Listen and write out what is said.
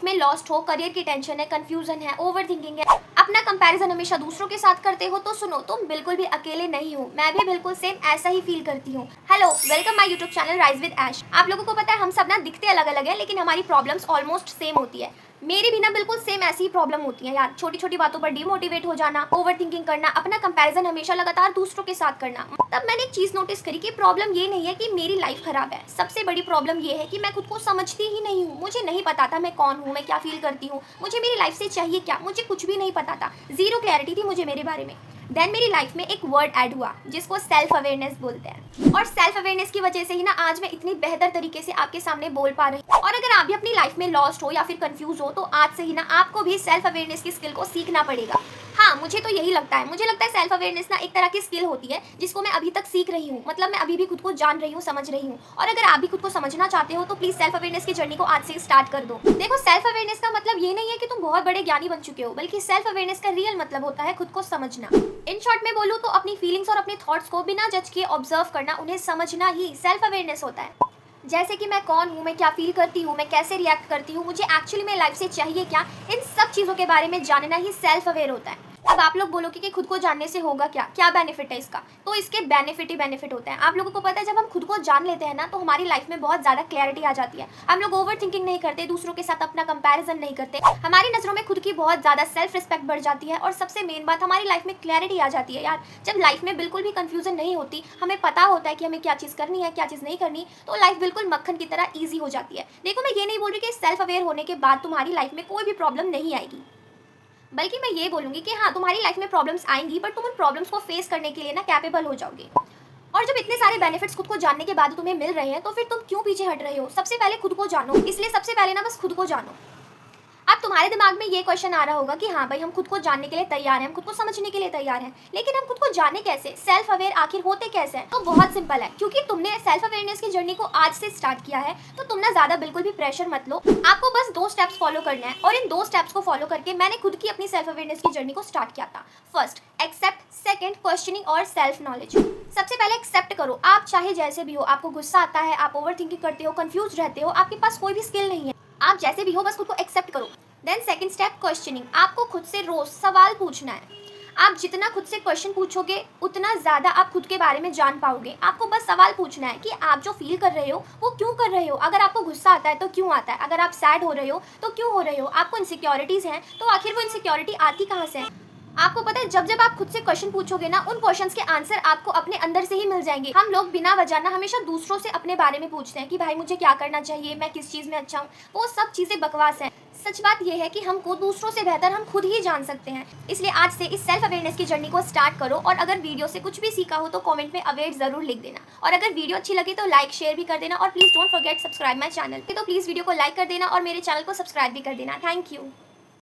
में लॉस्ट हो, करियर की टेंशन है, कंफ्यूजन है, ओवरथिंकिंग है, अपना कंपैरिजन हमेशा दूसरों के साथ करते हो, तो सुनो, तुम बिल्कुल भी अकेले नहीं हो। मैं भी बिल्कुल सेम ऐसा ही फील करती हूँ। Hello, welcome my YouTube channel rise with Aish. आप लोगों को पता है हम सब ना दिखते अलग अलग है, लेकिन हमारी प्रॉब्लम्स ऑलमोस्ट सेम होती है। मेरी भी ना बिल्कुल सेम ऐसी ही प्रॉब्लम होती है यार। छोटी छोटी बातों पर डिमोटिवेट हो जाना, ओवरथिंकिंग करना, अपना कंपैरिजन हमेशा लगातार दूसरों के साथ करना। तब मैंने एक चीज नोटिस करी कि प्रॉब्लम ये नहीं है कि मेरी लाइफ खराब है। सबसे बड़ी प्रॉब्लम ये है कि मैं खुद को समझती ही नहीं हूँ। मुझे नहीं पता था मैं कौन हूँ, मैं क्या फील करती हूँ, मुझे मेरी लाइफ से चाहिए क्या, मुझे कुछ भी नहीं पता था। जीरो क्लैरिटी थी मुझे मेरे बारे में। देन मेरी लाइफ में एक वर्ड ऐड हुआ जिसको सेल्फ अवेयरनेस बोलते हैं, और सेल्फ अवेयरनेस की वजह से ही ना आज मैं इतनी बेहतर तरीके से आपके सामने बोल पा रही हूँ। और अगर आप भी अपनी लाइफ में लॉस्ट हो या फिर कंफ्यूज हो, तो आज से ही ना आपको भी सेल्फ अवेयरनेस की स्किल को सीखना पड़ेगा। हाँ, मुझे तो यही लगता है। मुझे लगता है सेल्फ अवेयरनेस ना एक तरह की स्किल होती है जिसको मैं अभी तक सीख रही हूँ। मतलब मैं अभी भी खुद को जान रही हूँ, समझ रही हूँ। और अगर आप भी खुद को समझना चाहते हो तो प्लीज सेल्फ अवेयरनेस की जर्नी को आज से स्टार्ट कर दो। देखो, सेल्फ अवेयरनेस का मतलब ये नहीं है कि तुम बहुत बड़े ज्ञानी बन चुके हो, बल्कि सेल्फ अवेयरनेस का रियल मतलब होता है खुद को समझना। इन शॉर्ट में बोलूँ तो अपनी फीलिंग्स और अपने थॉट्स को बिना जज किए ऑब्जर्व करना, उन्हें समझना ही सेल्फ अवेयरनेस होता है। जैसे कि मैं कौन हूँ, मैं क्या फील करती हूँ, मैं कैसे रिएक्ट करती हूँ, मुझे एक्चुअली में लाइफ से चाहिए क्या, इन सब चीज़ों के बारे में जानना ही सेल्फ अवेयर होता है। अब आप लोग बोलोगे कि खुद को जानने से होगा क्या, क्या बेनिफिट है इसका? तो इसके बेनिफिट ही बेनिफिट होते हैं। आप लोगों को पता है, जब हम खुद को जान लेते हैं ना, तो हमारी लाइफ में बहुत ज़्यादा क्लैरिटी आ जाती है। हम लोग ओवर थिंकिंग नहीं करते, दूसरों के साथ अपना कंपैरिजन नहीं करते, हमारी नज़रों में खुद की बहुत ज़्यादा सेल्फ रिस्पेक्ट बढ़ जाती है। और सबसे मेन बात, हमारी लाइफ में क्लैरिटी आ जाती है यार। जब लाइफ में बिल्कुल भी कंफ्यूजन नहीं होती, हमें पता होता है कि हमें क्या चीज़ करनी है, क्या चीज़ नहीं करनी, तो लाइफ बिल्कुल मक्खन की तरह ईजी हो जाती है। देखो, मैं ये नहीं बोल रही कि सेल्फ अवेयर होने के बाद तुम्हारी लाइफ में कोई भी प्रॉब्लम नहीं आएगी, बल्कि मैं ये बोलूंगी कि हाँ, तुम्हारी लाइफ में प्रॉब्लम्स आएंगी, बट तुम उन प्रॉब्लम्स को फेस करने के लिए ना कैपेबल हो जाओगे। और जब इतने सारे बेनिफिट्स खुद को जानने के बाद तुम्हें मिल रहे हैं, तो फिर तुम क्यों पीछे हट रहे हो? सबसे पहले खुद को जानो। इसलिए सबसे पहले ना बस खुद को जानो। अब तुम्हारे दिमाग में ये क्वेश्चन आ रहा होगा कि हाँ भाई, हम खुद को जानने के लिए तैयार हैं, हम खुद को समझने के लिए तैयार हैं, लेकिन हम खुद को जाने कैसे, सेल्फ अवेयर आखिर होते कैसे हैं? तो बहुत सिंपल है, क्योंकि तुमने सेल्फ अवेयरनेस की जर्नी को आज से स्टार्ट किया है, तो तुम ना ज्यादा बिल्कुल भी प्रेशर मत लो। आपको बस 2 स्टेप्स फॉलो करना है, और इन 2 स्टेप्स को फॉलो करके मैंने खुद की अपनी सेल्फ अवेयरनेस की जर्नी को स्टार्ट किया था। फर्स्ट, एक्सेप्ट, सेकंड, क्वेश्चनिंग और सेल्फ नॉलेज। सबसे पहले एक्सेप्ट करो, आप चाहे जैसे भी हो, आपको गुस्सा आता है, आप ओवर थिंकिंग करते हो, कंफ्यूज रहते हो, आपके पास कोई भी स्किल नहीं है, आप जैसे भी हो बस खुद को एक्सेप्ट करो। Then second step, questioning. आपको खुद से रोज सवाल पूछना है। आप जितना खुद से क्वेश्चन पूछोगे, उतना ज़्यादा आप खुद के बारे में जान पाओगे। आपको बस सवाल पूछना है कि आप जो फील कर रहे हो वो क्यों कर रहे हो। अगर आपको गुस्सा आता है तो क्यों आता है, अगर आप सैड हो रहे हो तो क्यों हो रहे हो, आपको इनसिक्योरिटीज़ हैं तो आखिर वो इनसिक्योरिटी आती कहाँ से है। आपको पता है, जब जब आप खुद से क्वेश्चन पूछोगे ना, उन क्वेश्चंस के आंसर आपको अपने अंदर से ही मिल जाएंगे। हम लोग बिना वजह ना हमेशा दूसरों से अपने बारे में पूछते हैं कि भाई मुझे क्या करना चाहिए, मैं किस चीज़ में अच्छा हूँ। वो सब चीज़ें बकवास हैं। सच बात यह है कि हमको दूसरों से बेहतर हम खुद ही जान सकते हैं। इसलिए आज से इस सेल्फ अवेयरनेस की जर्नी को स्टार्ट करो। और अगर वीडियो से कुछ भी सीखा हो तो कमेंट में अवेयर जरूर लिख देना। और अगर वीडियो अच्छी लगी तो लाइक शेयर भी कर देना। और please don't forget subscribe my channel. तो प्लीज वीडियो को लाइक कर देना और मेरे चैनल को सब्सक्राइब भी कर देना। Thank you.